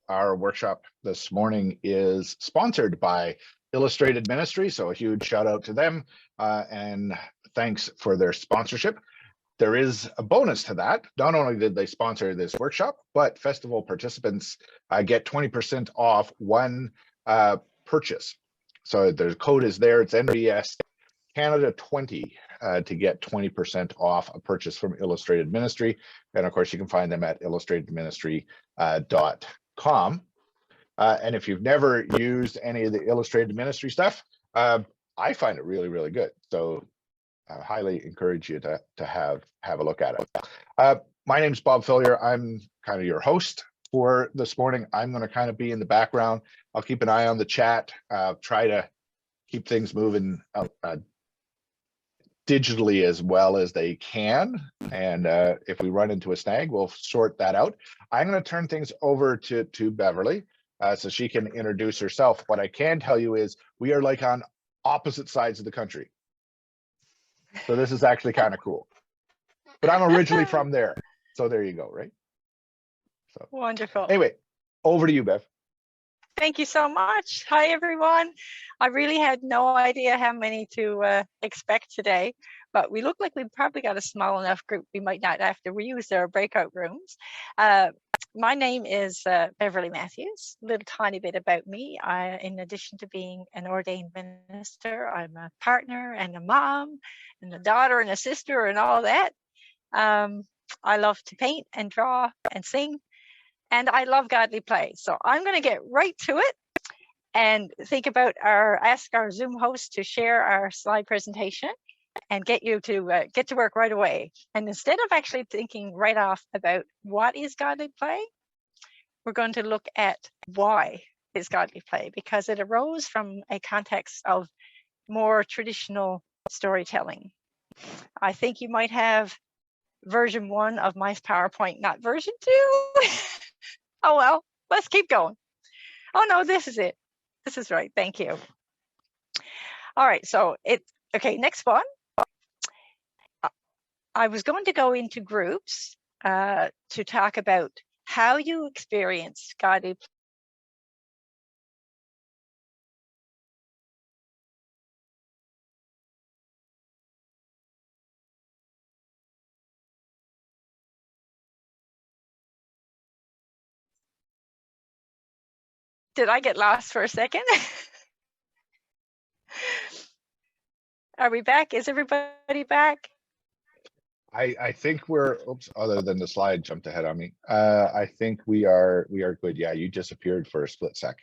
Our workshop this morning is sponsored by Illustrated Ministry, so a huge shout out to them and thanks for their sponsorship. There is a bonus to that. Not only did they sponsor this workshop, but festival participants get 20% off one purchase. So the code is there. It's NBSC Canada 20 to get 20% off a purchase from Illustrated Ministry. And of course, you can find them at illustratedministry.com. And if you've never used any of the Illustrated Ministry stuff, I find it really, really good. So I highly encourage you to have a look at it. My name's Bob Fillier. I'm kind of your host for this morning. I'm going to kind of be in the background. I'll keep an eye on the chat, try to keep things moving digitally as well as they can. And if we run into a snag, we'll sort that out. I'm going to turn things over to Beverly so she can introduce herself. What I can tell you is we are like on opposite sides of the country. So this is actually kind of cool. But I'm originally from there. So there you go, right? So wonderful. Anyway, over to you, Bev. Thank you so much. Hi, everyone. I really had no idea how many to expect today, but we look like we've probably got a small enough group. We might not have to reuse their breakout rooms. My name is Beverly Matthews. A little tiny bit about me. In addition to being an ordained minister, I'm a partner and a mom and a daughter and a sister and all that. I love to paint and draw and sing. And I love godly play. So I'm going to get right to it and ask our Zoom host to share our slide presentation and get you to get to work right away. And instead of actually thinking right off about what is godly play, we're going to look at why is godly play, because it arose from a context of more traditional storytelling. I think you might have version 1 of my PowerPoint, not version 2. Oh, well, let's keep going. Oh, no, this is it. This is right. Thank you. All right. So okay, next one. I was going to go into groups to talk about how you experience godly play. Did I get lost for a second? Are we back? Is everybody back? I think we're, oops, other than the slide jumped ahead on me. I think we are good. Yeah, you disappeared for a split sec.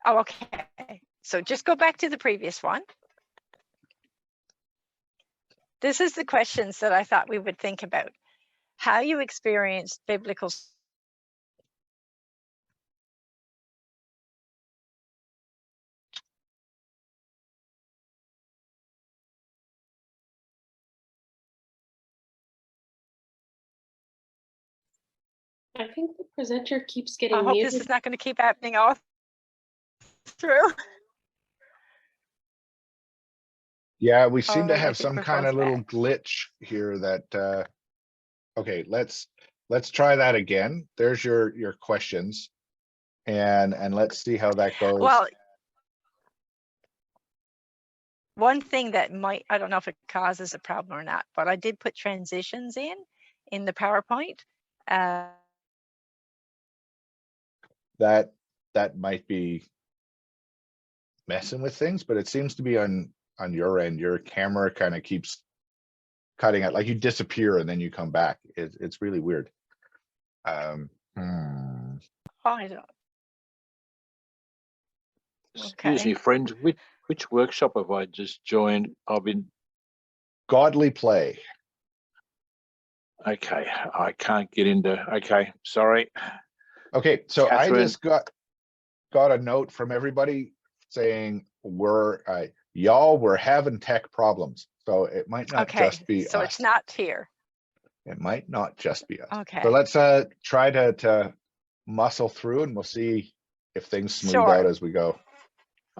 Oh, okay. So just go back to the previous one. This is the questions that I thought we would think about. How you experience biblical I think the presenter keeps getting I hope muted. this is not going to keep happening all through. Yeah, we seem to I have think some we're kind both of little back. glitch here that okay, let's try that again. There's your questions and let's see how that goes. Well, one thing that might, I don't know if it causes a problem or not, but I did put transitions in the PowerPoint. That might be messing with things, but it seems to be on your end. Your camera kind of keeps cutting out, like you disappear and then you come back. It's really weird. I don't. Excuse me, friends. Which workshop have I just joined? I've been godly play. Okay, I can't get into. Okay, sorry. Okay, so Catherine. I just got a note from everybody saying y'all were having tech problems, so it might not just be so us. it's not here. It might not just be us. Okay. So let's try to muscle through, and we'll see if things smooth out as we go.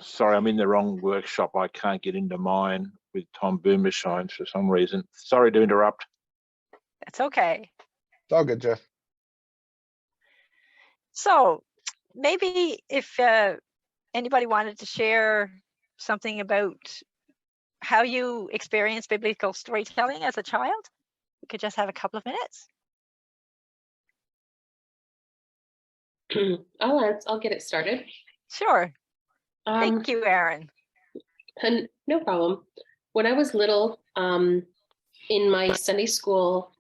Sorry, I'm in the wrong workshop. I can't get into mine with Tom Boomershine for some reason. Sorry to interrupt. That's okay. It's all good, Jeff. So maybe if anybody wanted to share something about how you experienced biblical storytelling as a child, we could just have a couple of minutes. I'll get it started. Sure. Thank you, Erin. And no problem. When I was little, in my Sunday school,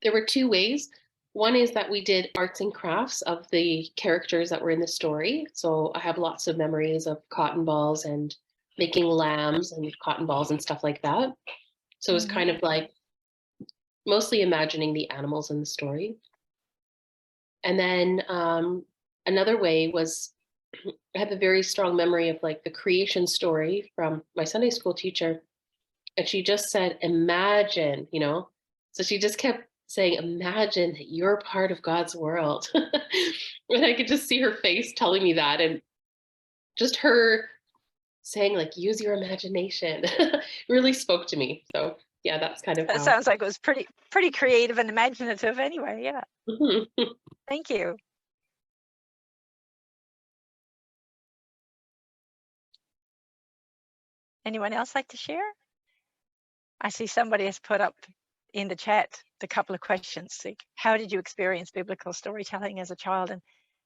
there were two ways. One is that we did arts and crafts of the characters that were in the story. So I have lots of memories of cotton balls and making lambs and cotton balls and stuff like that. So it was kind of like mostly imagining the animals in the story. And then another way was, I have a very strong memory of like the creation story from my Sunday school teacher. And she just said, imagine, you know, so she just kept saying, imagine that you're part of God's world. And I could just see her face telling me that, and just her saying like, use your imagination really spoke to me. So yeah, that's kind of That how. sounds like it was pretty creative and imaginative anyway. Yeah. Mhm. Thank you. Anyone else like to share? I see somebody has put up in the chat the couple of questions. Like, how did you experience biblical storytelling as a child,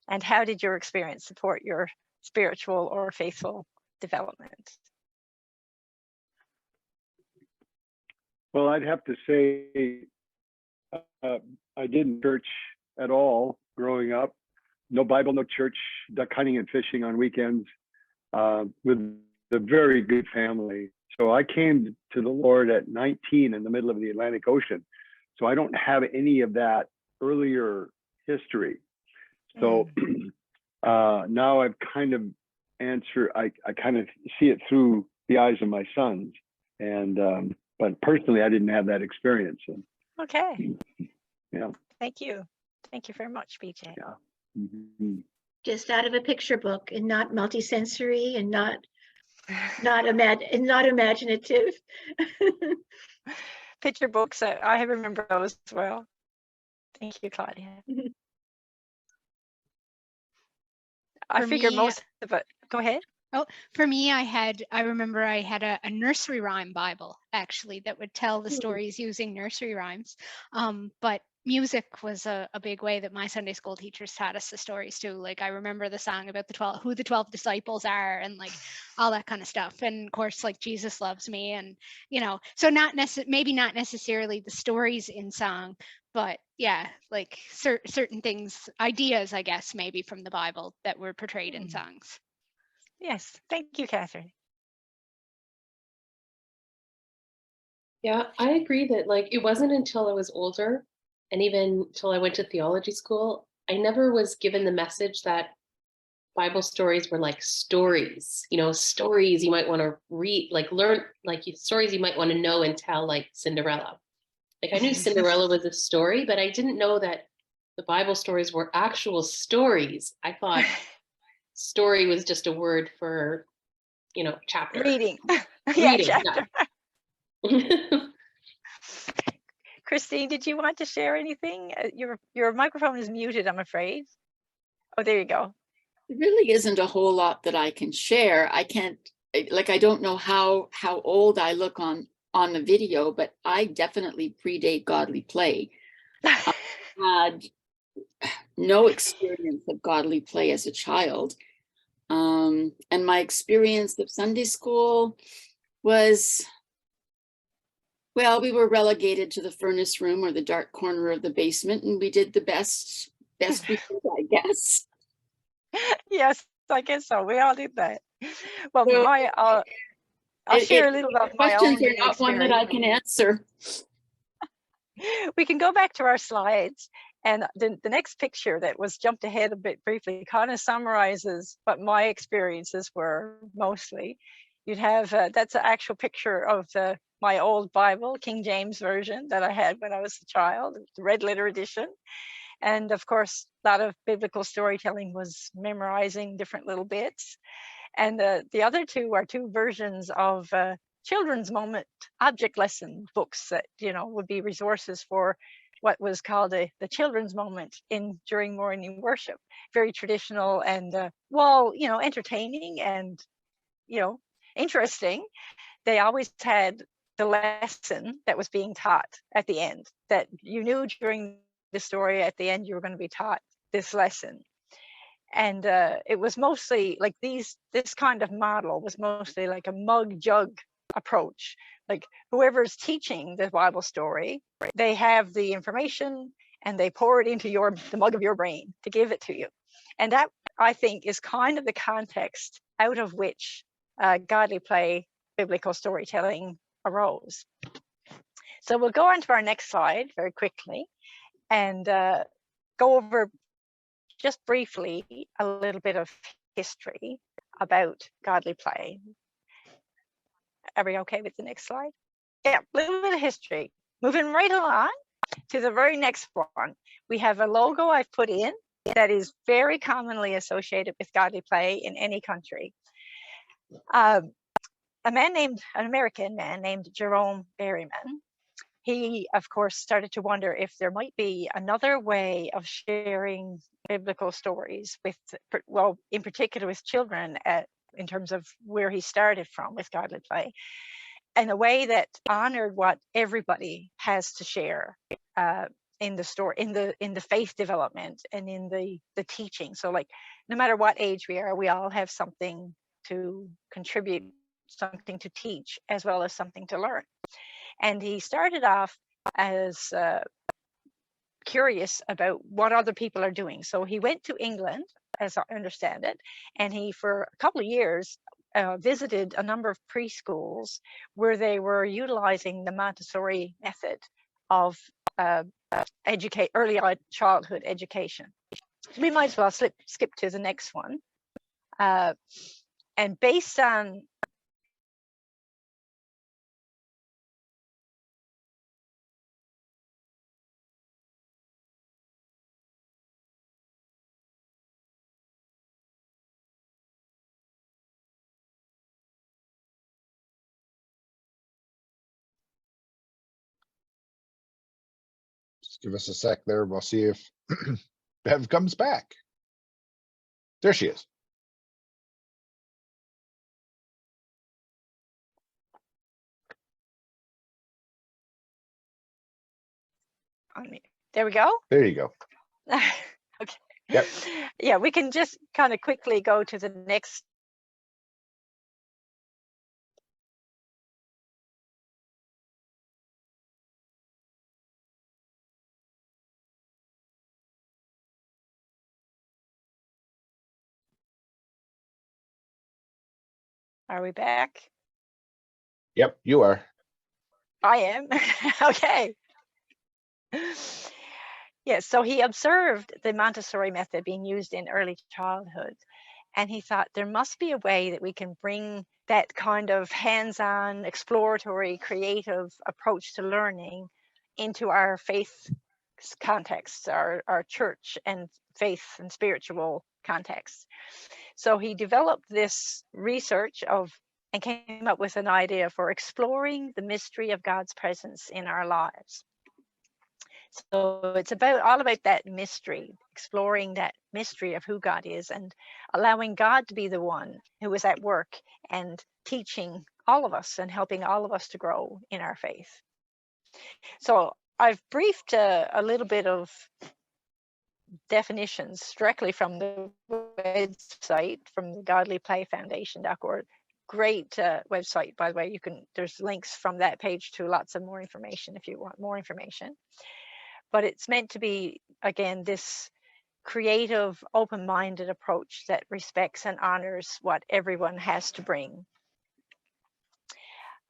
and how did your experience support your spiritual or faithful development? Well, I'd have to say I didn't church at all growing up. No Bible, no church, duck hunting and fishing on weekends, with a very good family. So I came to the Lord at 19 in the middle of the Atlantic Ocean. So I don't have any of that earlier history. So now I've kind of I kind of see it through the eyes of my sons. And but personally, I didn't have that experience. And, Okay. yeah. Thank you. Thank you very much, BJ. Yeah. Mm-hmm. Just out of a picture book, and not multisensory, and not imaginative. Picture books, I remember those as well. Thank you, Claudia. I figure most of it. Go ahead. Oh, for me, I remember I had a nursery rhyme Bible, actually, that would tell the stories using nursery rhymes. But music was a big way that my Sunday school teachers taught us the stories too. Like, I remember the song about who the 12 disciples are, and like all that kind of stuff. And of course, like Jesus loves me, and you know, so maybe not necessarily the stories in song, but yeah, like certain things, ideas, I guess, maybe from the Bible that were portrayed in songs. Yes, thank you, Catherine. Yeah, I agree that like it wasn't until I was older, and even until I went to theology school, I never was given the message that Bible stories were like stories, you know, stories you might want to read, like learn, like stories you might want to know and tell, like Cinderella. Like I knew Cinderella was a story, but I didn't know that the Bible stories were actual stories. I thought story was just a word for, you know, chapter. Reading. Reading, chapter. Yeah. Christine, did you want to share anything? Your microphone is muted, I'm afraid. Oh, there you go. There really isn't a whole lot that I can share. I don't know how old I look on the video, but I definitely predate godly play. I had no experience of godly play as a child. And my experience of Sunday school was, well, we were relegated to the furnace room or the dark corner of the basement, and we did the best we could, I guess. Yes, I guess so. We all did that. Well, so, I'll share a little about my own questions are not one that I can answer. We can go back to our slides, and the next picture that was jumped ahead a bit briefly kind of summarizes what my experiences were mostly. You'd have that's an actual picture of my old Bible, King James version, that I had when I was a child, the red letter edition. And of course, a lot of biblical storytelling was memorizing different little bits. And the other two are two versions of children's moment object lesson books that, you know, would be resources for what was called the children's moment during morning worship. Very traditional and well, you know, entertaining and, you know, interesting. They always had the lesson that was being taught at the end, that you knew during the story at the end you were going to be taught this lesson. And it was mostly like this kind of model was mostly like a mug jug approach. Like whoever's teaching the Bible story, they have the information and they pour it into the mug of your brain to give it to you. And that, I think, is kind of the context out of which godly play biblical storytelling arose. So we'll go on to our next slide very quickly and go over just briefly a little bit of history about godly play. Are we okay with the next slide? Yeah, a little bit of history. Moving right along to the very next one. We have a logo I've put in that is very commonly associated with godly play in any country. An American man named Jerome Berryman, he, of course, started to wonder if there might be another way of sharing biblical stories with, well, in particular with children, in terms of where he started from with godly play, in a way that honored what everybody has to share in the story, in the faith development and in the teaching. So, like, no matter what age we are, we all have something to contribute, something to teach, as well as something to learn. And he started off as curious about what other people are doing. So he went to England, as I understand it, and he, for a couple of years, visited a number of preschools where they were utilizing the Montessori method of early childhood education. We might as well skip to the next one. And based on Just give us a sec there. We'll see if Bev comes back. There she is. there we go. There you go. Okay. Yep. Yeah, we can just kind of quickly go to the next. Are we back? Yep, you are. I am. Okay. Yes, so he observed the Montessori method being used in early childhood, and he thought there must be a way that we can bring that kind of hands-on, exploratory, creative approach to learning into our faith contexts, our church and faith and spiritual contexts. So he developed this research and came up with an idea for exploring the mystery of God's presence in our lives. So it's all about that mystery, exploring that mystery of who God is and allowing God to be the one who is at work and teaching all of us and helping all of us to grow in our faith. So I've briefed a little bit of definitions directly from the website, from the godlyplayfoundation.org. Great website, by the way. There's links from that page to lots of more information if you want more information. But it's meant to be, again, this creative, open-minded approach that respects and honors what everyone has to bring.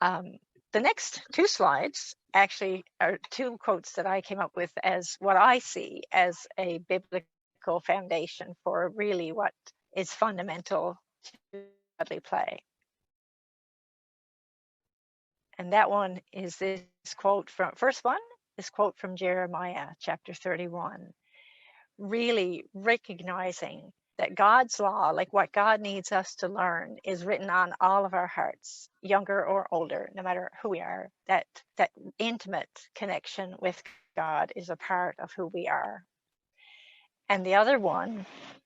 The next two slides actually are two quotes that I came up with as what I see as a biblical foundation for really what is fundamental to godly play. And that one is this quote from, first one, this quote from Jeremiah chapter 31, really recognizing that God's law, like what God needs us to learn, is written on all of our hearts, younger or older, no matter who we are. That intimate connection with God is a part of who we are. And the other one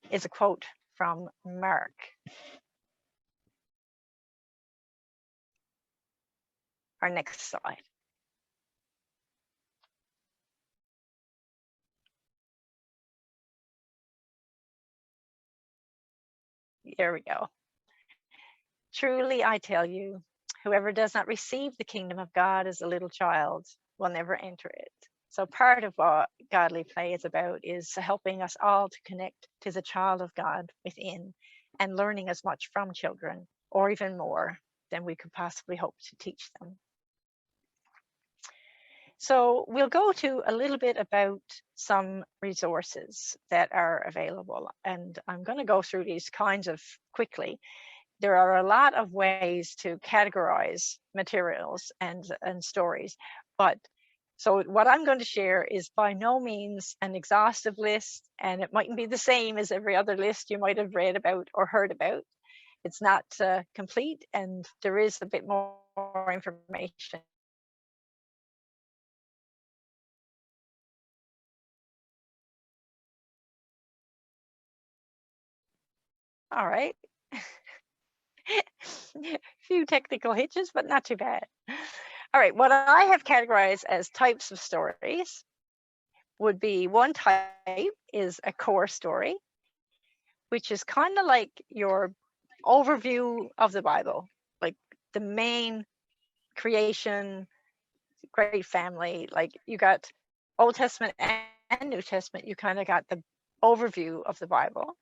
is a quote from Mark. Our next slide. There we go. Truly, I tell you, whoever does not receive the kingdom of God as a little child will never enter it. So part of what Godly Play is about is helping us all to connect to the child of God within and learning as much from children, or even more than we could possibly hope to teach them. So we'll go to a little bit about some resources that are available, and I'm going to go through these kinds of quickly. There are a lot of ways to categorize materials and stories, but so what I'm going to share is by no means an exhaustive list, and it mightn't be the same as every other list you might have read about or heard about. It's not complete, and there is a bit more information. All right. A few technical hitches, but not too bad. All right, what I have categorized as types of stories would be, one type is a core story, which is kind of like your overview of the Bible, like the main creation, great family, like you got Old Testament and New Testament, you kind of got the overview of the Bible.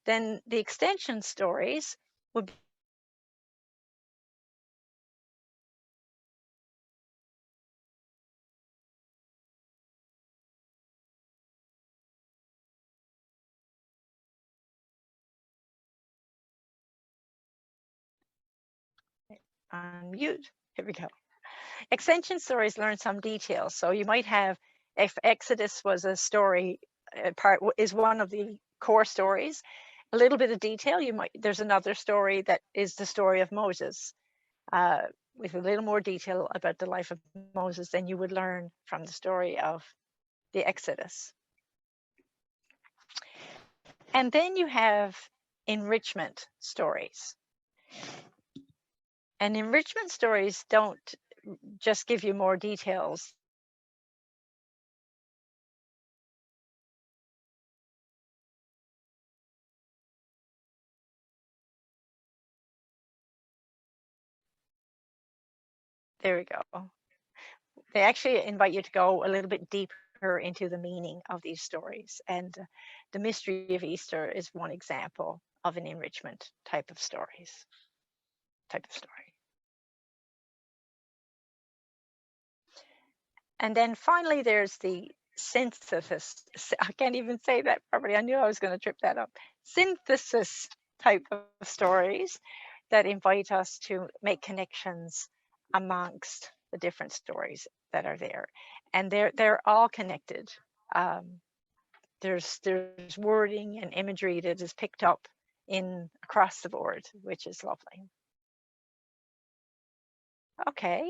Then the extension stories would be on mute. Here we go. Extension stories learn some details. So you might have, if Exodus was a story, is one of the core stories, a little bit of detail. There's another story that is the story of Moses, with a little more detail about the life of Moses than you would learn from the story of the Exodus. And then you have enrichment stories. And enrichment stories don't just give you more details. There we go. They actually invite you to go a little bit deeper into the meaning of these stories. And the mystery of Easter is one example of an enrichment type of story. And then finally, there's the synthesis. I can't even say that properly. I knew I was going to trip that up. Synthesis type of stories that invite us to make connections amongst the different stories that are there. And they're all connected. There's wording and imagery that is picked up across the board, which is lovely. Okay,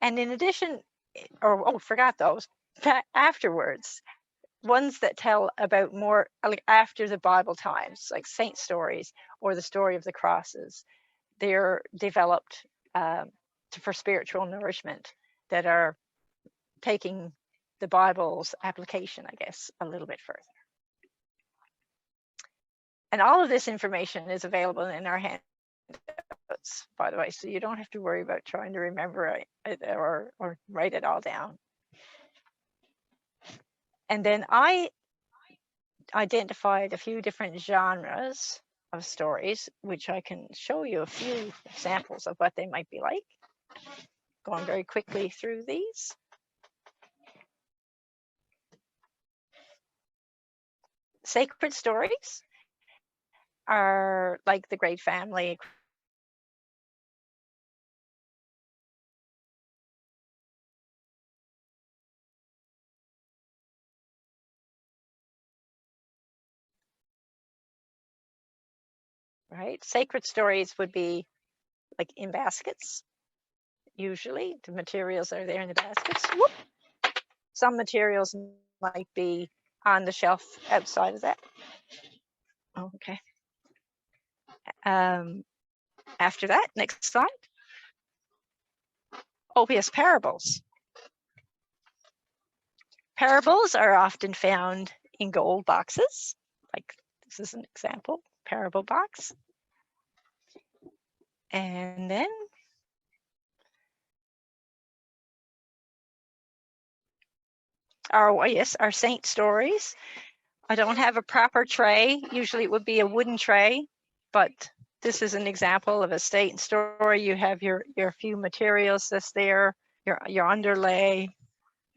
and in addition, forgot those, afterwards, ones that tell about more like after the Bible times, like saint stories or the story of the crosses. They're developed for spiritual nourishment, that are taking the Bible's application, I guess, a little bit further. And all of this information is available in our handouts, by the way, so you don't have to worry about trying to remember it or write it all down. And then I identified a few different genres of stories, which I can show you a few examples of what they might be like. Going very quickly through these. Sacred stories are like the Great Family, right? Sacred stories would be like in baskets. Usually the materials are there in the baskets. Whoop. Some materials might be on the shelf outside of that. Oh, okay. After that, next slide. Oh, yes, parables. Parables are often found in gold boxes. Like this is an example, parable box. And then our saint stories. I don't have a proper tray. Usually it would be a wooden tray, but this is an example of a saint story. You have your few materials that's there, your underlay,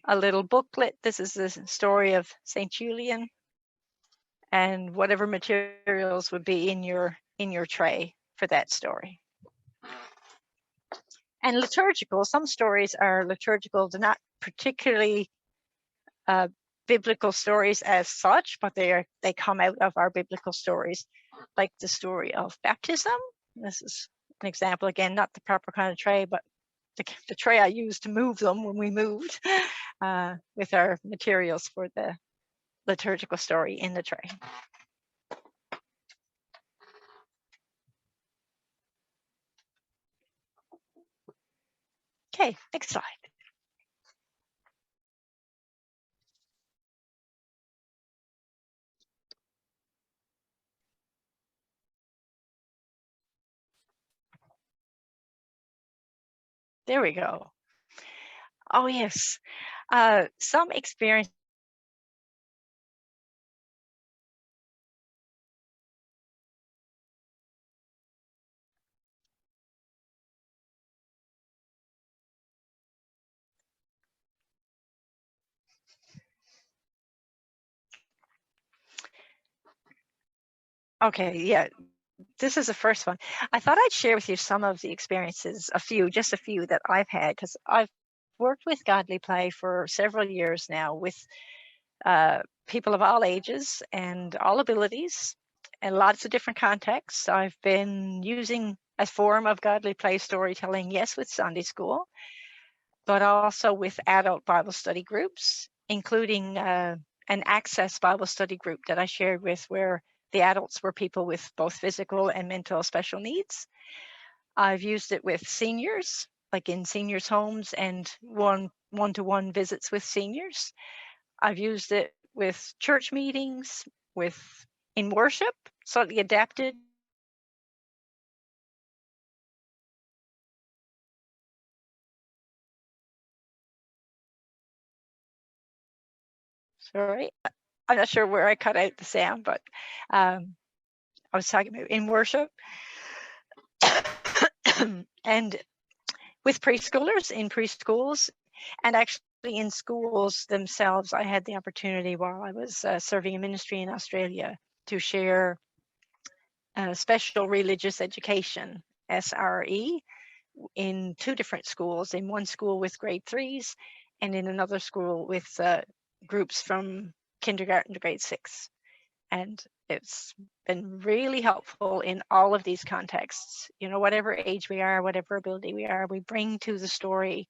a little booklet. This is the story of Saint Julian, and whatever materials would be in your tray for that story. And liturgical, some stories are liturgical. They're not particularly biblical stories as such, but they come out of our biblical stories, like the story of baptism. This is an example, again, not the proper kind of tray, but the tray I used to move them when we moved with our materials for the liturgical story in the tray. Okay, next slide. There we go. Oh, yes. Some experience. Okay, yeah, this is the first one. I thought I'd share with you some of the experiences, just a few that I've had, because I've worked with Godly Play for several years now with people of all ages and all abilities and lots of different contexts. I've been using a form of Godly Play storytelling, yes, with Sunday school, but also with adult Bible study groups, including an Access Bible study group that I shared with, where the adults were people with both physical and mental special needs. I've used it with seniors, like in seniors' homes and one-to-one visits with seniors. I've used it with church meetings, in worship, slightly adapted. Sorry, I'm not sure where I cut out the sound, but I was talking about in worship and with preschoolers in preschools, and actually in schools themselves. I had the opportunity while I was serving in ministry in Australia to share special religious education, SRE, in 2 different schools, in one school with grade 3s and in another school with groups from kindergarten to grade 6. And it's been really helpful in all of these contexts. You know, whatever age we are, whatever ability we are, we bring to the story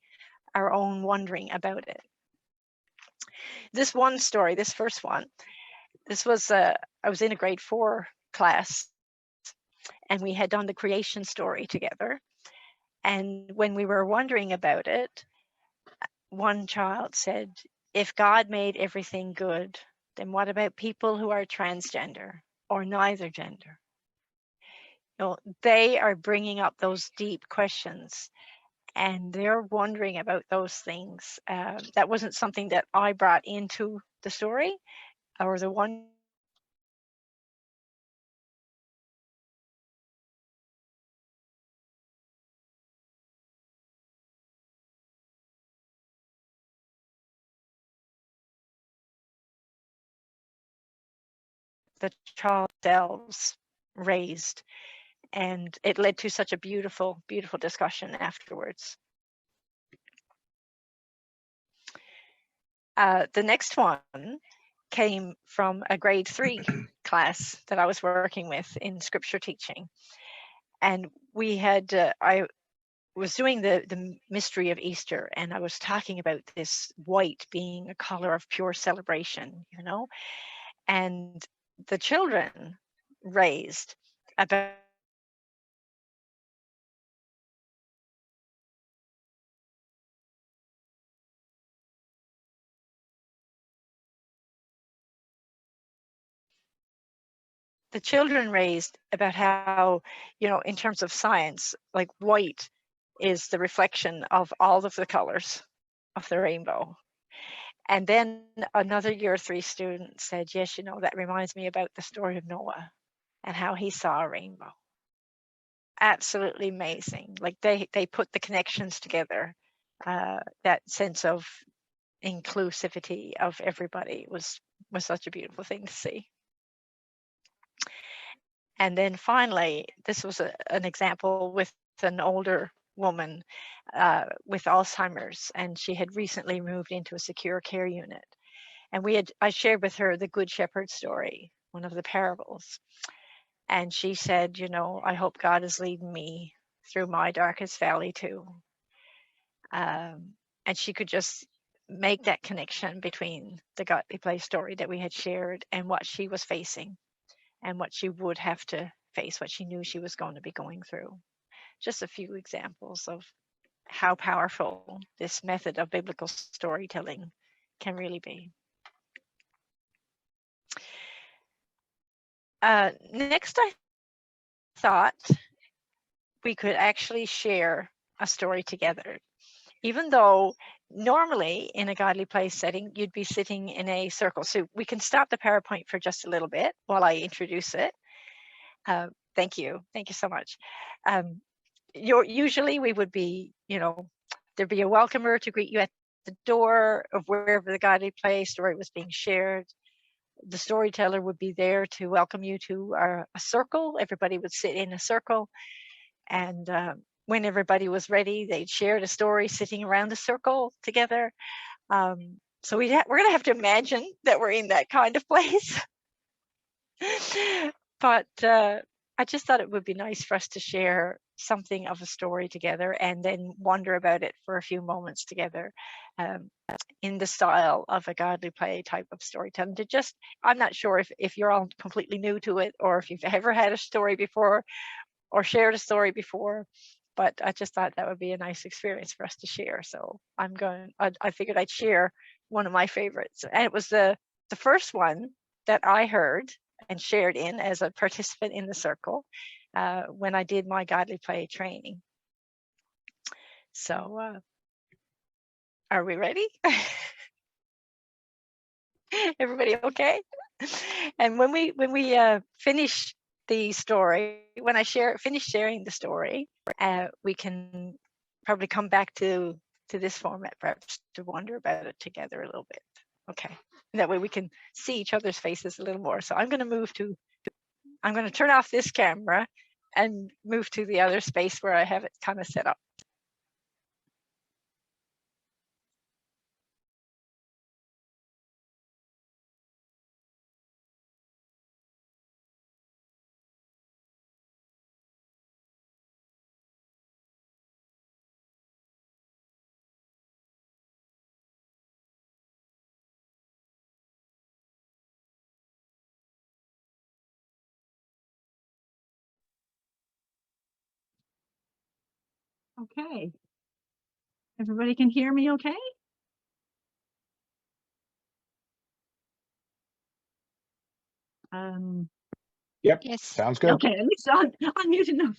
our own wondering about it. This one story, this first one, this was, I was in a grade 4 class and we had done the creation story together. And when we were wondering about it, one child said, if God made everything good, then what about people who are transgender or neither gender? You know, they are bringing up those deep questions and they're wondering about those things. That wasn't something that I brought into the story, or the one the child themselves raised, and it led to such a beautiful, beautiful discussion afterwards. The next one came from a grade 3 class that I was working with in scripture teaching. And we had, I was doing the mystery of Easter, and I was talking about this white being a color of pure celebration, you know, and the children raised about how, you know, in terms of science, like white is the reflection of all of the colors of the rainbow. And then another year 3 student said, yes, you know, that reminds me about the story of Noah and how he saw a rainbow. Absolutely amazing. Like they put the connections together. That sense of inclusivity of everybody was such a beautiful thing to see. And then finally, this was an example with an older woman with Alzheimer's, and she had recently moved into a secure care unit. And I shared with her the Good Shepherd story, one of the parables. And she said, you know, I hope God is leading me through my darkest valley too. And she could just make that connection between the Godly Play story that we had shared and what she was facing and what she would have to face, what she knew she was going to be going through. Just a few examples of how powerful this method of biblical storytelling can really be. Next, I thought we could actually share a story together. Even though normally in a Godly Play setting, you'd be sitting in a circle. So we can stop the PowerPoint for just a little bit while I introduce it. Thank you. Thank you so much. Usually we would be, you know, there'd be a welcomer to greet you at the door of wherever the Godly Play story was being shared. The storyteller would be there to welcome you to a circle. Everybody would sit in a circle. And when everybody was ready, they'd share the story sitting around the circle together. So we're going to have to imagine that we're in that kind of place. But I just thought it would be nice for us to share something of a story together and then wonder about it for a few moments together in the style of a Godly Play type of storytelling. I'm not sure if you're all completely new to it or if you've ever had a story before or shared a story before, but I just thought that would be a nice experience for us to share. So I figured I'd share one of my favorites. And it was the first one that I heard and shared in as a participant in the circle when I did my Godly Play training. So are we ready? Everybody okay? And when we finish the story, when I finish sharing the story, we can probably come back to this format, perhaps to wonder about it together a little bit. Okay, that way we can see each other's faces a little more. So I'm going to turn off this camera and move to the other space where I have it kind of set up. Okay. Everybody can hear me okay? Yep. Yes. Sounds good. Okay, at least I'm mute enough.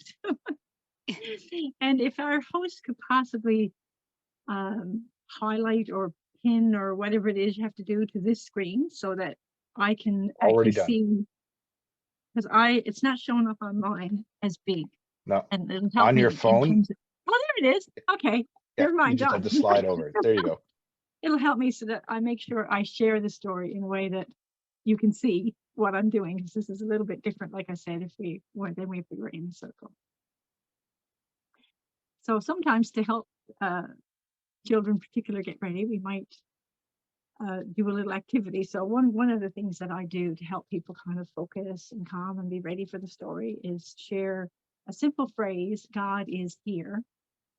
And if our host could possibly highlight or pin or whatever it is you have to do to this screen so that I can Already actually done. see, because it's not showing up on mine as big. No. And it'll help On me your in phone? terms of, oh, there it is. Okay. Yeah, Never mind, you just done. have to slide over it. There you go. It'll help me so that I make sure I share the story in a way that you can see what I'm doing, because this is a little bit different, like I said, if we were in the circle. So sometimes to help children in particular get ready, we might do a little activity. So one of the things that I do to help people kind of focus and calm and be ready for the story is share a simple phrase, God is here,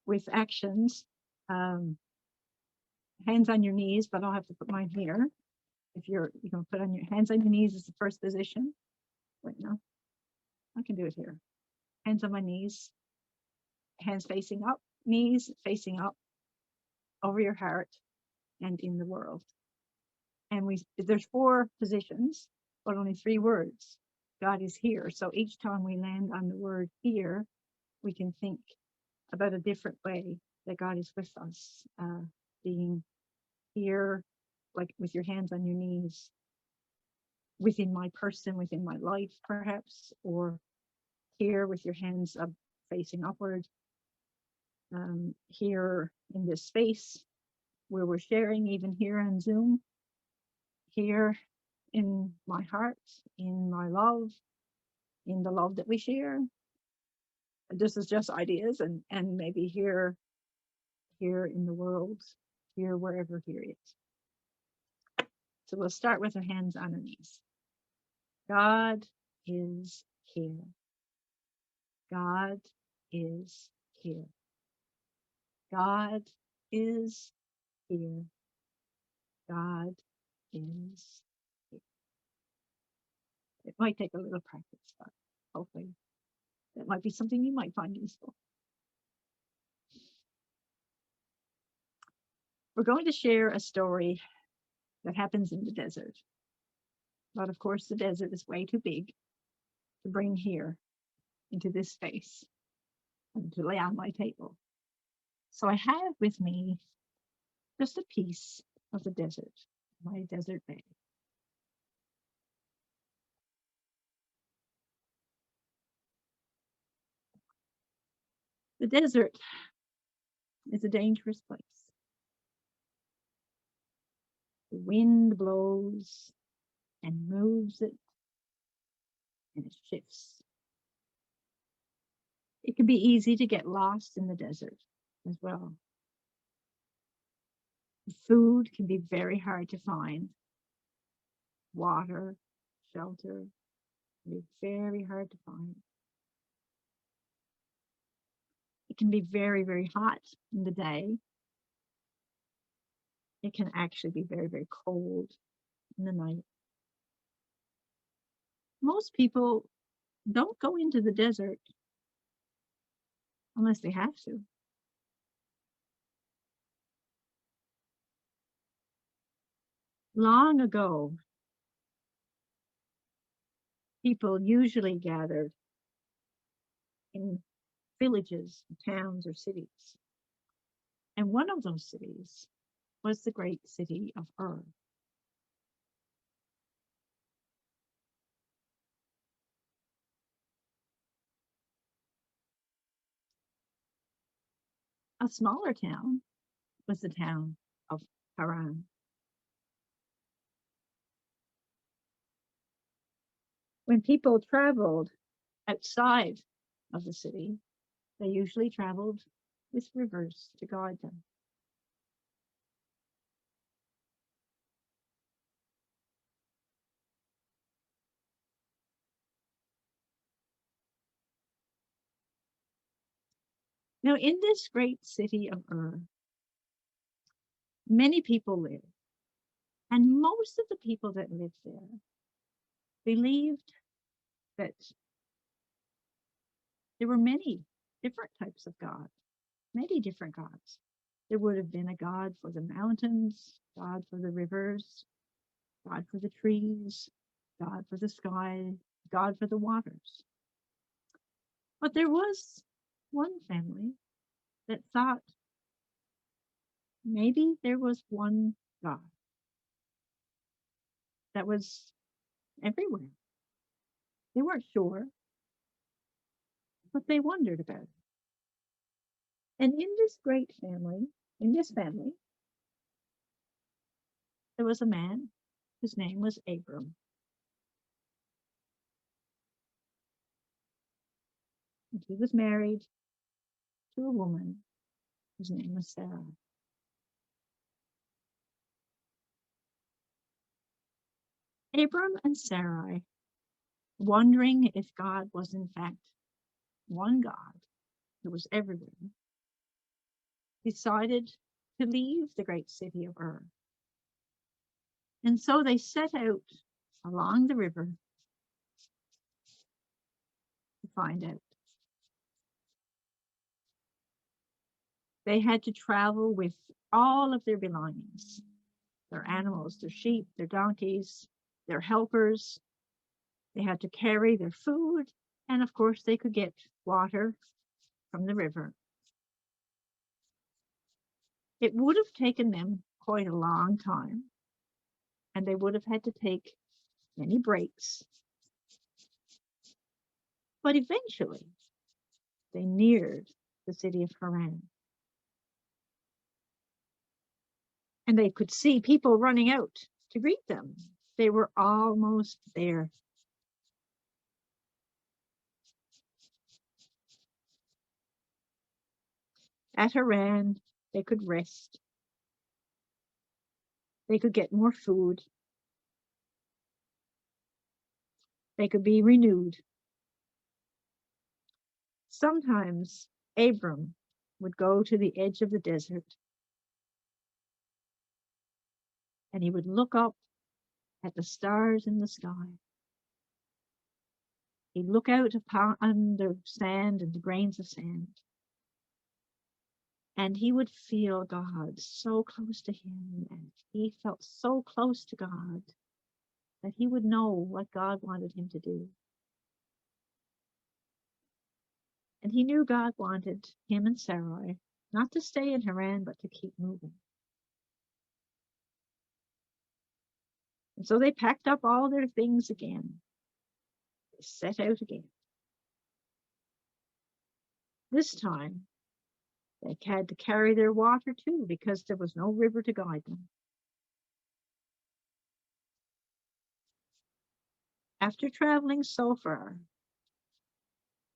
with actions. Hands on your knees, but I'll have to put mine here. If you're going to put on your hands on your knees as the first position. Wait, no, I can do it here. Hands on my knees, hands facing up, knees facing up, over your heart and in the world. And there's 4 positions, but only 3 words. God is here. So each time we land on the word here, we can think about a different way that God is with us, being here, like with your hands on your knees, within my person, within my life, perhaps, or here with your hands up facing upward, here in this space where we're sharing, even here on Zoom, here in my heart, in my love, in the love that we share. This is just ideas, and maybe here in the world, here wherever here is. So we'll start with our hands on our knees. God is here. God is here. God is here. God is here. It might take a little practice, but hopefully that might be something you might find useful. We're going to share a story that happens in the desert. But of course, the desert is way too big to bring here into this space and to lay on my table. So I have with me just a piece of the desert, my desert bag. The desert is a dangerous place. The wind blows and moves it, and it shifts. It can be easy to get lost in the desert as well. Food can be very hard to find. Water, shelter, can be very hard to find. It can be very, very hot in the day. It can actually be very, very cold in the night. Most people don't go into the desert unless they have to. Long ago, people usually gathered in villages, towns, or cities. And one of those cities was the great city of Ur. A smaller town was the town of Haran. When people traveled outside of the city, they usually traveled with rivers to guide them. Now, in this great city of Ur, many people lived, and most of the people that lived there believed that there were many different types of gods, many different gods. There would have been a god for the mountains, God for the rivers, God for the trees, God for the sky, God for the waters. But there was one family that thought maybe there was one God that was everywhere. They weren't sure, but they wondered about it. And in this family, there was a man whose name was Abram. And he was married to a woman whose name was Sarah. Abram and Sarai, wondering if God was in fact one God who was everywhere, decided to leave the great city of Ur. And so they set out along the river to find out. They had to travel with all of their belongings, their animals, their sheep, their donkeys, their helpers. They had to carry their food, and of course they could get water from the river. It would have taken them quite a long time, and they would have had to take many breaks. But eventually, they neared the city of Haran. And they could see people running out to greet them. They were almost there. At Haran, they could rest. They could get more food. They could be renewed. Sometimes Abram would go to the edge of the desert and he would look up at the stars in the sky. He'd look out upon the sand and the grains of sand. And he would feel God so close to him, and he felt so close to God that he would know what God wanted him to do. And he knew God wanted him and Sarai not to stay in Haran, but to keep moving. And so they packed up all their things again. They set out again. This time, they had to carry their water too, because there was no river to guide them. After traveling so far,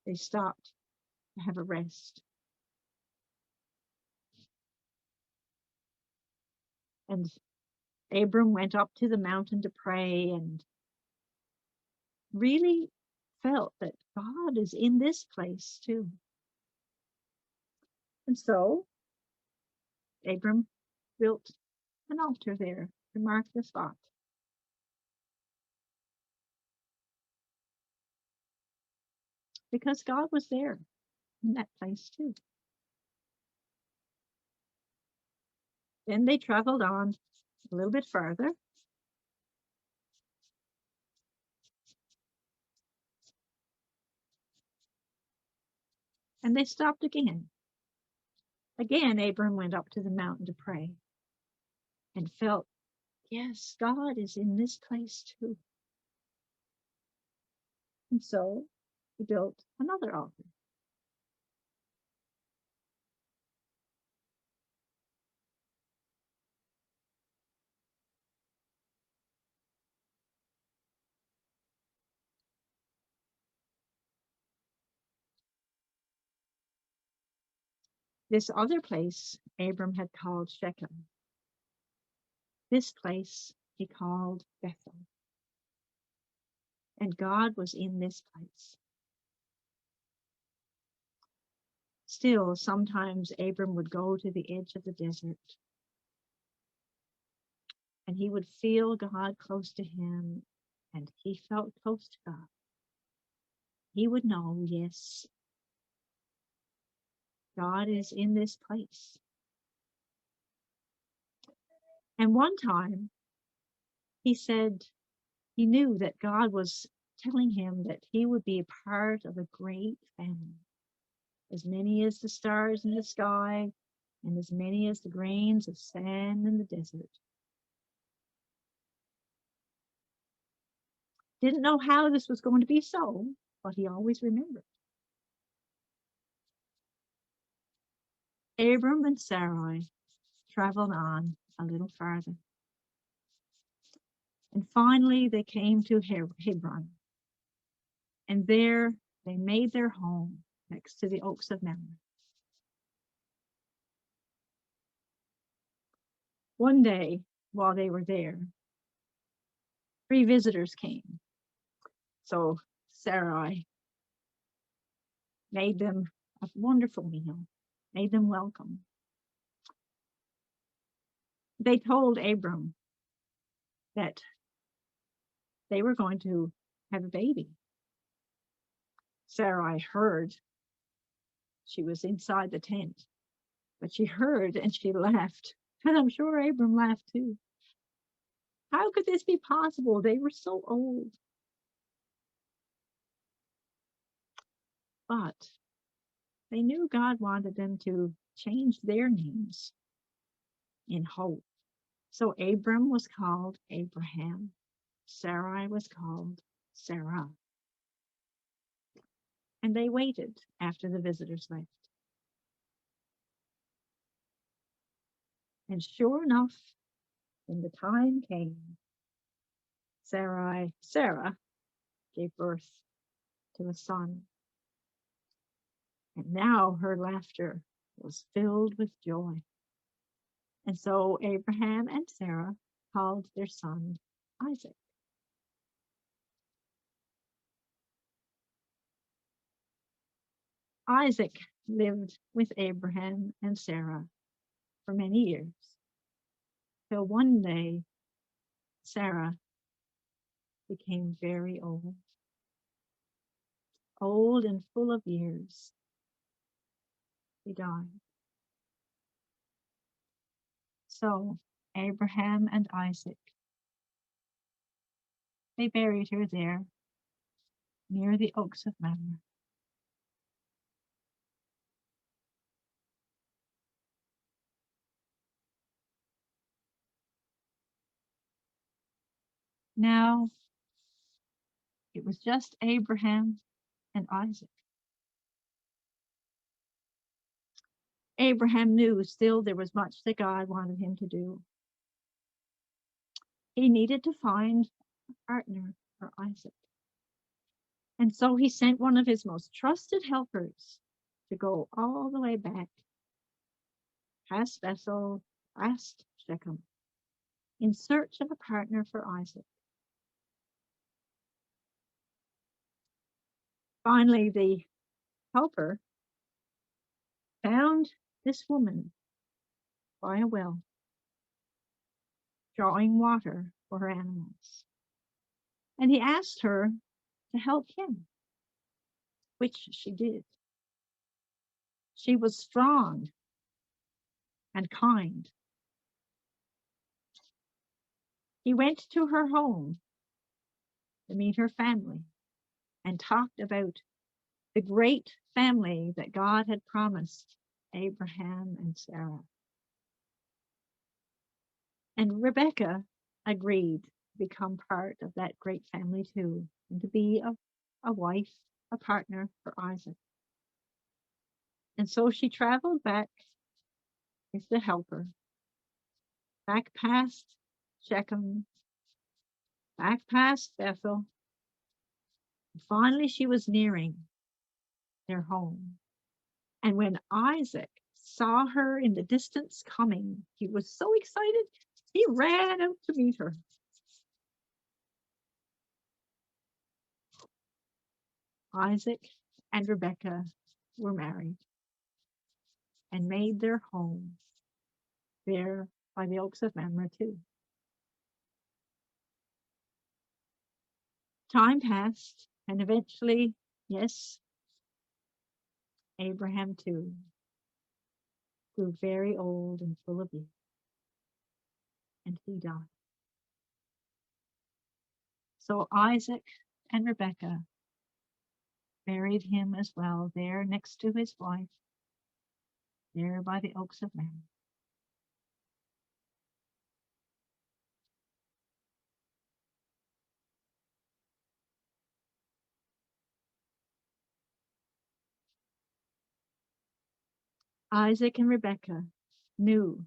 they stopped to have a rest. And Abram went up to the mountain to pray and really felt that God is in this place too. And so Abram built an altar there to mark the spot. Because God was there in that place too. Then they traveled on a little bit further. And they stopped again. Again, Abram went up to the mountain to pray and felt, yes, God is in this place too. And so he built another altar. This other place Abram had called Shechem. This place he called Bethel. And God was in this place. Still, sometimes Abram would go to the edge of the desert and he would feel God close to him, and he felt close to God. He would know, yes, God is in this place. And one time he said he knew that God was telling him that he would be a part of a great family, as many as the stars in the sky and as many as the grains of sand in the desert. Didn't know how this was going to be so, but he always remembered. Abram and Sarai traveled on a little farther. And finally they came to Hebron. And there they made their home next to the oaks of Mamre. One day, while they were there, 3 visitors came. So Sarai made them a wonderful meal, made them welcome. They told Abram that they were going to have a baby. Sarai heard. She was inside the tent, but she heard and she laughed. And I'm sure Abram laughed too. How could this be possible? They were so old. But they knew God wanted them to change their names in hope. So Abram was called Abraham. Sarai was called Sarah. And they waited after the visitors left. And sure enough, when the time came, Sarah gave birth to a son. And now her laughter was filled with joy. And so Abraham and Sarah called their son Isaac. Isaac lived with Abraham and Sarah for many years, till one day Sarah became very old and full of years. She died. So Abraham and Isaac, they buried her there near the oaks of Mamre. Now, it was just Abraham and Isaac. Abraham knew still there was much that God wanted him to do. He needed to find a partner for Isaac. And so he sent one of his most trusted helpers to go all the way back, past Bethel, past Shechem, in search of a partner for Isaac. Finally, the helper found this woman by a well, drawing water for her animals. And he asked her to help him, which she did. She was strong and kind. He went to her home to meet her family and talked about the great family that God had promised Abraham and Sarah. And Rebecca agreed to become part of that great family too, and to be a wife, a partner for Isaac. And so she traveled back with the helper, back past Shechem, back past Bethel. And finally, she was nearing their home. And when Isaac saw her in the distance coming, he was so excited, he ran out to meet her. Isaac and Rebecca were married and made their home there by the oaks of Mamre too. Time passed, and eventually, yes, Abraham too grew very old and full of youth, and he died. So Isaac and Rebekah buried him as well there next to his wife, there by the oaks of Mamre. Isaac and Rebekah knew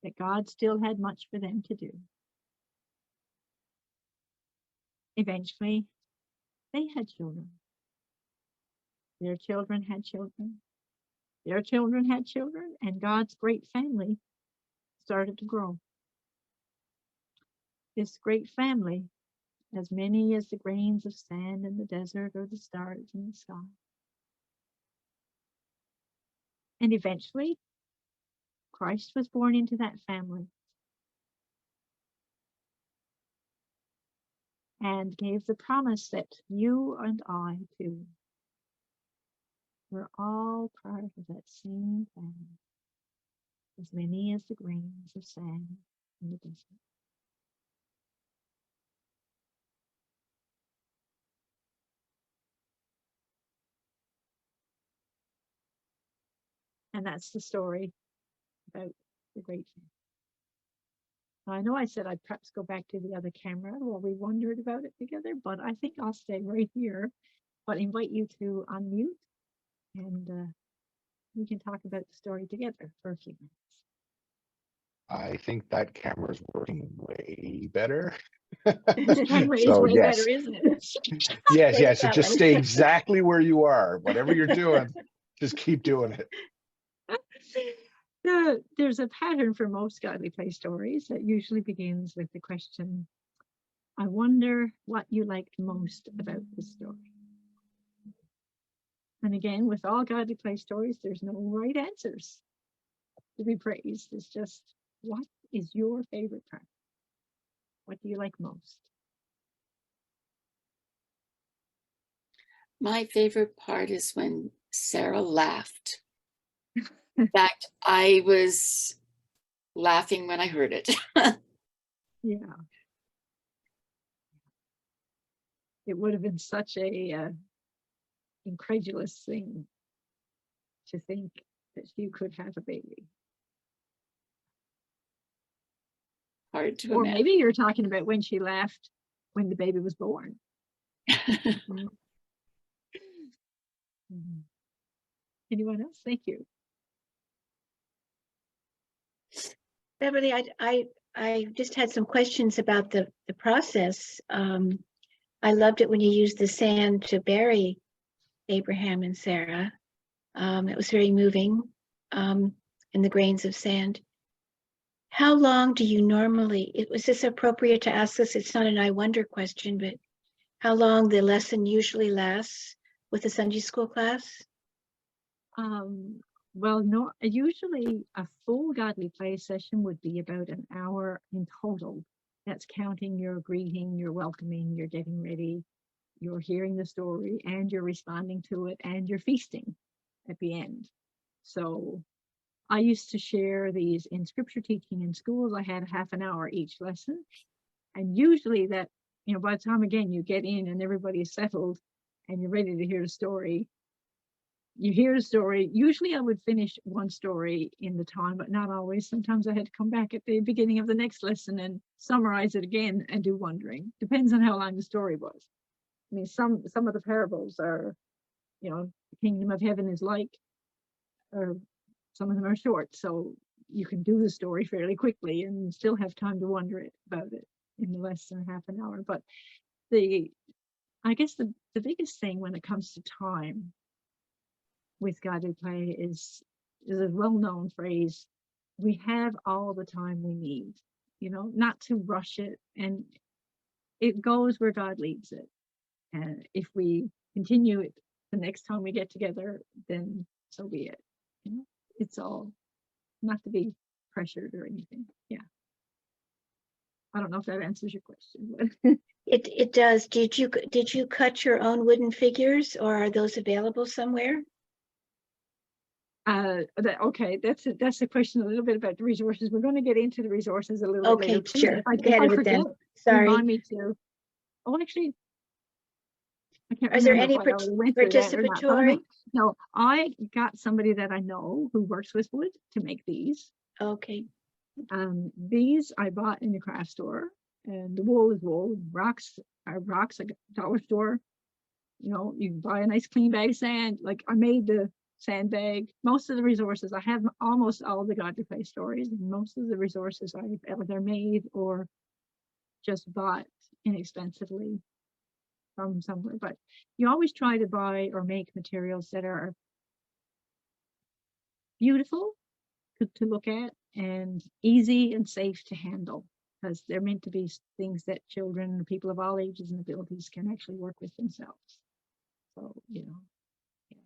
that God still had much for them to do. Eventually, they had children. Their children had children. Their children had children, and God's great family started to grow. this great family, as many as the grains of sand in the desert or the stars in the sky. And eventually, Christ was born into that family and gave the promise that you and I too were all part of that same family, as many as the grains of sand in the desert. And that's the story about the great family. I know I said I'd perhaps go back to the other camera while we wondered about it together, but I think I'll stay right here. But invite you to unmute and we can talk about the story together for a few minutes. I think that camera's working way better. This camera is So way yes, better, isn't it? yes, Thanks, yes. So just Ellen. stay exactly where you are. Whatever you're doing, just keep doing it. There's a pattern for most godly play stories that usually begins with the question, I wonder what you liked most about the story. And again, with all godly play stories, there's no right answers to be praised. It's just, what is your favorite part? What do you like most? My favorite part is when Sarah laughed. In fact, I was laughing when I heard it. Yeah. It would have been such a incredulous thing to think that you could have a baby. Hard to Or imagine. maybe you're talking about when she laughed when the baby was born. Mhm. Mhm. Anyone else? Thank you. Beverly, I just had some questions about the process. I loved it when you used the sand to bury Abraham and Sarah. It was very moving, in the grains of sand. How long do you normally, was this appropriate to ask this? It's not an I wonder question, but how long the lesson usually lasts with a Sunday school class? Well, no, usually a full godly play session would be about an hour in total. That's counting your greeting, your welcoming, you're getting ready, you're hearing the story, and you're responding to it, and you're feasting at the end. So I used to share these in scripture teaching in schools. I had half an hour each lesson. And usually that, by the time, again, you get in and everybody's settled and you're ready to hear the story, you hear the story. Usually I would finish one story in the time, but not always. Sometimes I had to come back at the beginning of the next lesson and summarize it again and do wondering. Depends on how long the story was. I mean, some of the parables are, the kingdom of heaven is like, or some of them are short. So you can do the story fairly quickly and still have time to wonder about it in less than half an hour. But I guess the biggest thing when it comes to time with guided play is a well-known phrase, we have all the time we need, not to rush it, and it goes where God leads it. And if we continue it the next time we get together, then so be it. It's all not to be pressured or anything. Yeah. I don't know if that answers your question, but It does. Did you cut your own wooden figures, or are those available somewhere? okay, that's a question a little bit about the resources. We're going to get into the resources a little bit later. Okay, sure. If I Ahead of it forget, then. Sorry. remind me to. Oh, actually, I can't Is there remember any if I already went through that or not. But participatory? no, I got somebody that I know who works with wood to make these. Okay. These I bought in the craft store, and the wool is wool. Rocks are rocks at a dollar store. You can buy a nice clean bag of sand. Like I made the sandbag. Most of the resources, I have almost all the godly play stories, and most of the resources I've either made or just bought inexpensively from somewhere. But you always try to buy or make materials that are beautiful to look at and easy and safe to handle. because they're meant to be things that children, people of all ages and abilities can actually work with themselves. So, you know. Yeah.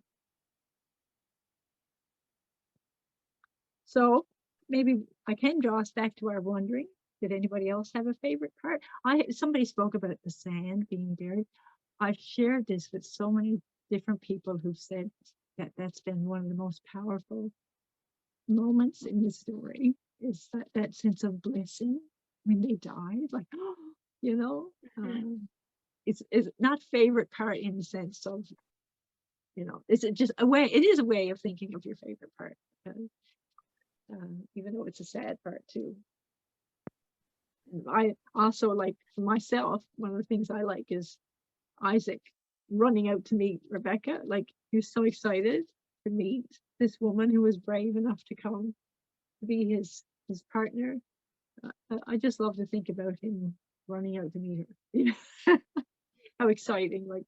So maybe I can draw us back to our wondering. Did anybody else have a favorite part? Somebody spoke about the sand being buried. I've shared this with so many different people who've said that that's been one of the most powerful moments in the story, is that sense of blessing when they died, like, you know, it's not favorite part in the sense of, you know, it's just a way, it is a way of thinking of your favorite part, even though it's a sad part too. And I also like, for myself, one of the things I like is Isaac running out to meet Rebecca. Like, he was so excited to meet this woman who was brave enough to come to be his partner. I just love to think about him running out to meet her. You know? How exciting! Like,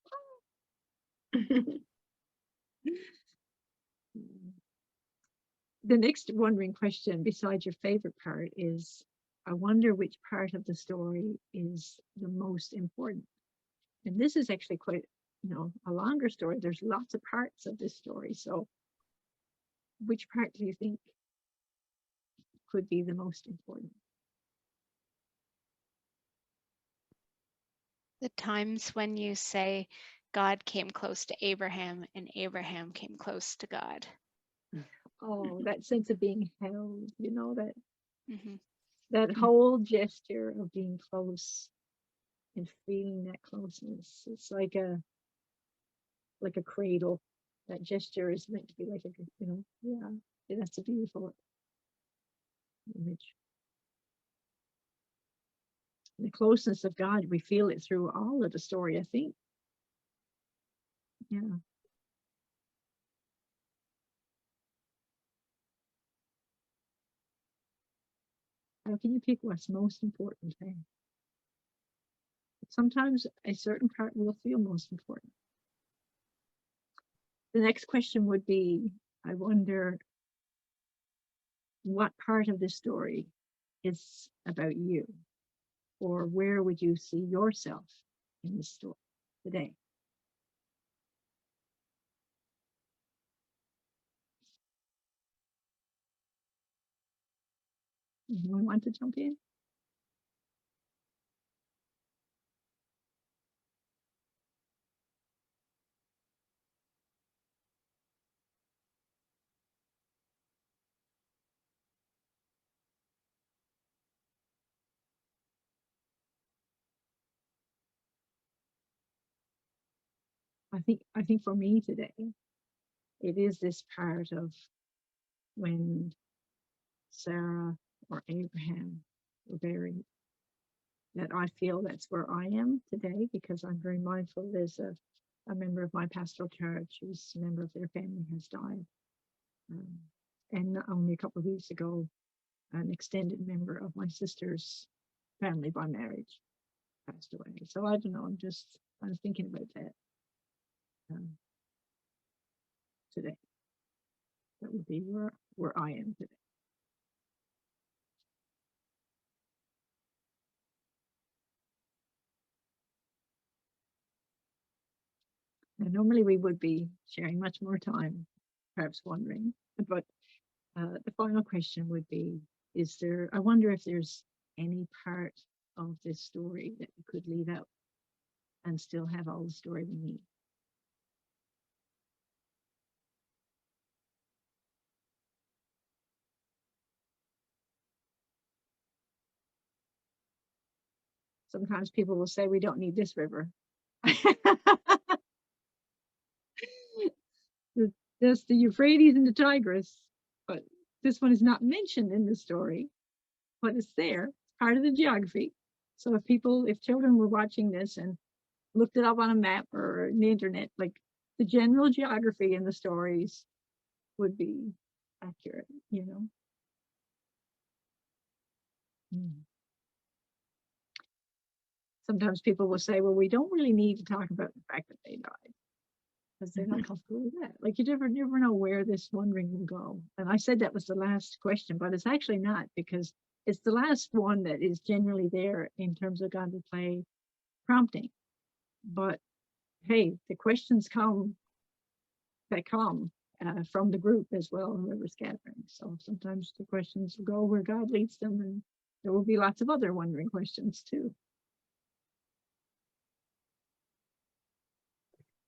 the next wondering question, besides your favorite part, is I wonder which part of the story is the most important. And this is actually quite, you know, a longer story. There's lots of parts of this story. So which part do you think could be the most important? The times when you say God came close to Abraham and Abraham came close to God. Oh, that sense of being held, you know, that Mm-hmm. that whole gesture of being close and feeling that closeness. It's like a cradle. That gesture is meant to be like a, you know, yeah, that's a beautiful image. The closeness of God, we feel it through all of the story, I think. Yeah. How can you pick what's most important then? Sometimes a certain part will feel most important. The next question would be, I wonder what part of the story is about you, or where would you see yourself in the story today? Anyone want to jump in? I think for me today, it is this part of when Sarah or Abraham were buried, that I feel that's where I am today, because I'm very mindful. There's a member of my pastoral church who's a member of their family has died. And only a couple of weeks ago, an extended member of my sister's family by marriage passed away. So I don't know, I was thinking about that today. That would be where I am today. And normally we would be sharing much more time, perhaps wondering, but the final question would be, I wonder if there's any part of this story that we could leave out and still have all the story we need. Sometimes people will say, we don't need this river. There's the Euphrates and the Tigris, but this one is not mentioned in the story, but it's there. It's part of the geography. So if children were watching this and looked it up on a map or in the internet, like, the general geography in the stories would be accurate, you know. Sometimes people will say, well, we don't really need to talk about the fact that they died, because they're not comfortable with that. Like, you never know where this wondering will go. And I said that was the last question, but it's actually not, because it's the last one that is generally there in terms of godly play prompting. But hey, the questions come from the group as well, whoever's gathering. So sometimes the questions will go where God leads them, and there will be lots of other wondering questions too.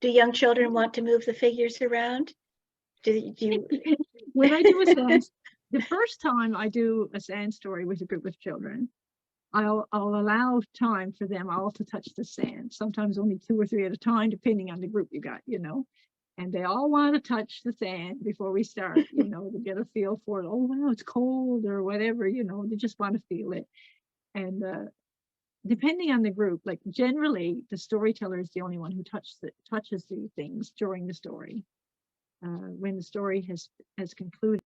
Do young children want to move the figures around? Do you? When I do a sand, the first time I do a sand story with a group of children, I'll allow time for them all to touch the sand. Sometimes only 2 or 3 at a time, depending on the group you got, and they all want to touch the sand before we start, to get a feel for it. Oh, wow, it's cold or whatever, they just want to feel it. And depending on the group, like generally the storyteller is the only one who touches the things during the story. When the story has concluded.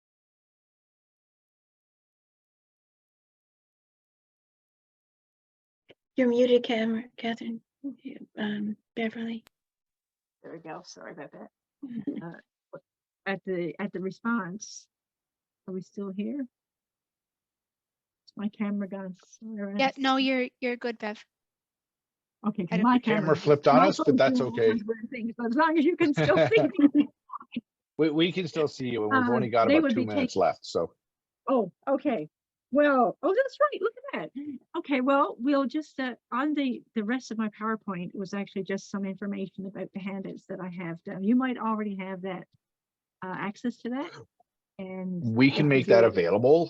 You're muted, Catherine. Beverly. There we go. Sorry about that. At the response, are we still here? Is my camera gone? Yeah, no, you're good, Bev. Okay, I don't- my Camera flipped on us, but that's okay. But as long as you can still see me. We can still see you, and we've only got they about would 2 be minutes taking- left. So Oh, okay. Well, that's right. Look at that. Okay, well, we'll just on the rest of my PowerPoint was actually just some information about the handouts that I have done. You might already have that access to that, and we can make that available.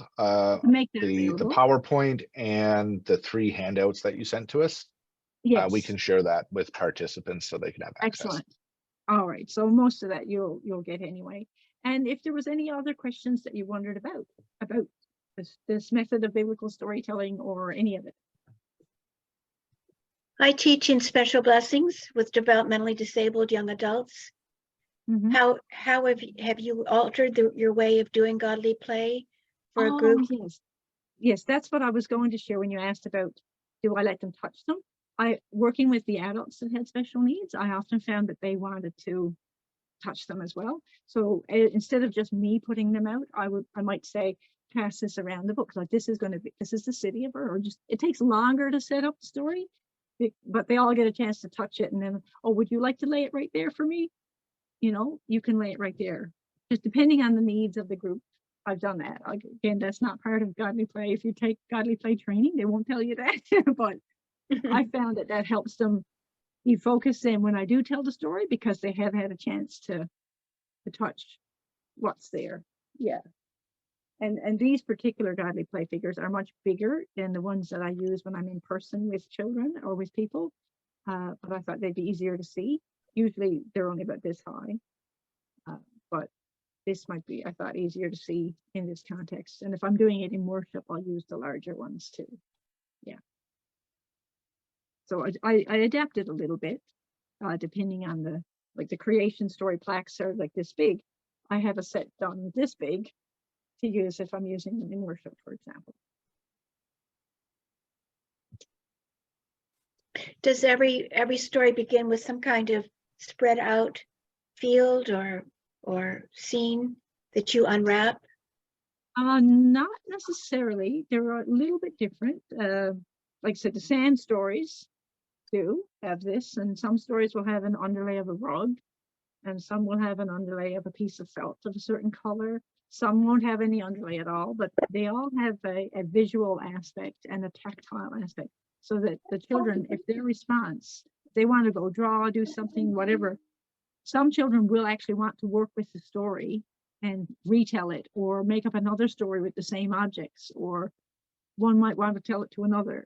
Make that The available. PowerPoint and the 3 handouts that you sent to us. Yes, We can share that with participants so they can have access. excellent. All right, so most of that you'll get anyway. And if there was any other questions that you wondered about this method of biblical storytelling or any of it. I teach in special blessings with developmentally disabled young adults. Mhm. How have you altered your way of doing godly play for a group? Yes, that's what I was going to share when you asked about, do I let them touch them? Working with the adults that had special needs, I often found that they wanted to touch them as well. So instead of just me putting them out, I might say, pass this around the book. Like this is the city of her, or just, it takes longer to set up the story, but they all get a chance to touch it. And then, oh, would you like to lay it right there for me? You can lay it right there. Just depending on the needs of the group, I've done that. Again, that's not part of godly play. If you take godly play training, they won't tell you that, but I found that helps them be focused in when I do tell the story, because they have had a chance to touch what's there. Yeah. And these particular godly play figures are much bigger than the ones that I use when I'm in person with children or with people. But I thought they'd be easier to see. Usually they're only about this high. But this might be, I thought, easier to see in this context. And if I'm doing it in worship, I'll use the larger ones too. Yeah. So I adapted a little bit, depending on the creation story plaques are like this big. I have a set done this big to use if I'm using them in worship, for example. Does every story begin with some kind of spread out field or scene that you unwrap? Not necessarily. They're a little bit different. Like I said, the sand stories do have this, and some stories will have an underlay of a rug, and some will have an underlay of a piece of felt of a certain color. Some won't have any underlay at all, but they all have a visual aspect and a tactile aspect, so that the children, if their response, they want to go draw, do something, whatever, some children will actually want to work with the story and retell it, or make up another story with the same objects, or one might want to tell it to another,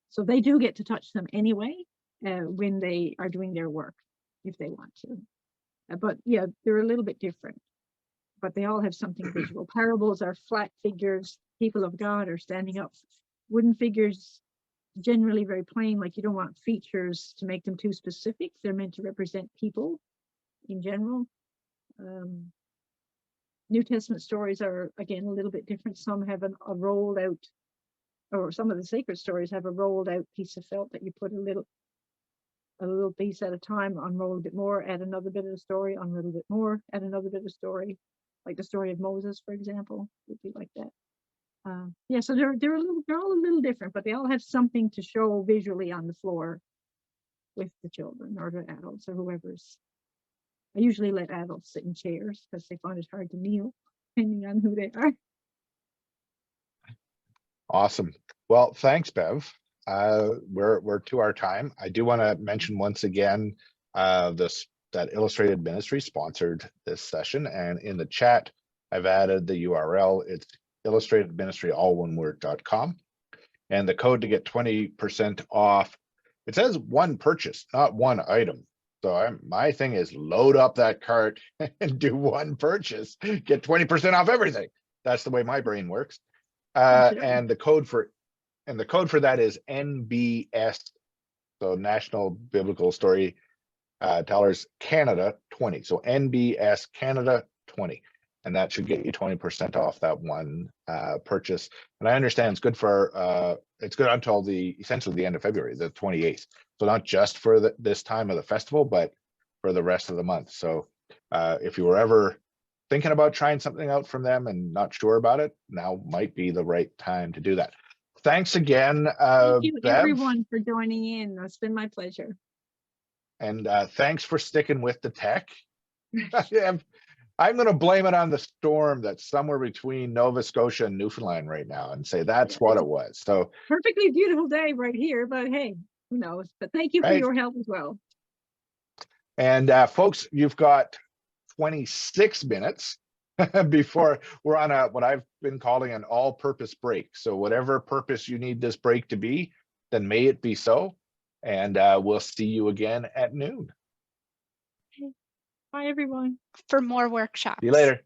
So they do get to touch them anyway when they are doing their work, if they want to. But yeah, they're a little bit different, but they all have something visual. Parables are flat figures. People of God are standing up. Wooden figures, generally very plain, like you don't want features to make them too specific. They're meant to represent people in general. New Testament stories are, again, a little bit different. Some have a rolled out, or some of the sacred stories have a rolled out piece of felt that you put a little piece at a time, unroll a bit more, add another bit of the story, unroll a little bit more, add another bit of story. Like the story of Moses, for example, would be like that. Yeah, so they're all a little different, but they all have something to show visually on the floor with the children or the adults or whoever's. I usually let adults sit in chairs because they find it hard to kneel, depending on who they are. Awesome. Well, thanks, Bev. We're to our time. I do want to mention once again that Illustrated Ministry sponsored this session, and in the chat I've added the URL. It's illustratedministry.com, and the code to get 20% off. It says one purchase, not one item. So my thing is load up that cart and do one purchase, get 20% off everything. That's the way my brain works. And the code for that is NBS, so National Biblical Story Tellers Canada 20. So NBS Canada 20, and that should get you 20% off that one purchase. And I understand it's good for it's good until essentially the end of February, the 28th. So not just for this time of the festival, but for the rest of the month. So if you were ever thinking about trying something out from them and not sure about it, now might be the right time to do that. Thanks again, Thank you, Bev. everyone, for joining in. It's been my pleasure. And thanks for sticking with the tech. I'm going to blame it on the storm that's somewhere between Nova Scotia and Newfoundland right now and say that's what it was. So perfectly beautiful day right here, but hey, who knows? But thank you for your help as well. And folks, you've got 26 minutes before we're on what I've been calling an all-purpose break. So whatever purpose you need this break to be, then may it be so. And we'll see you again at noon. Bye, everyone. For more workshops. See you later.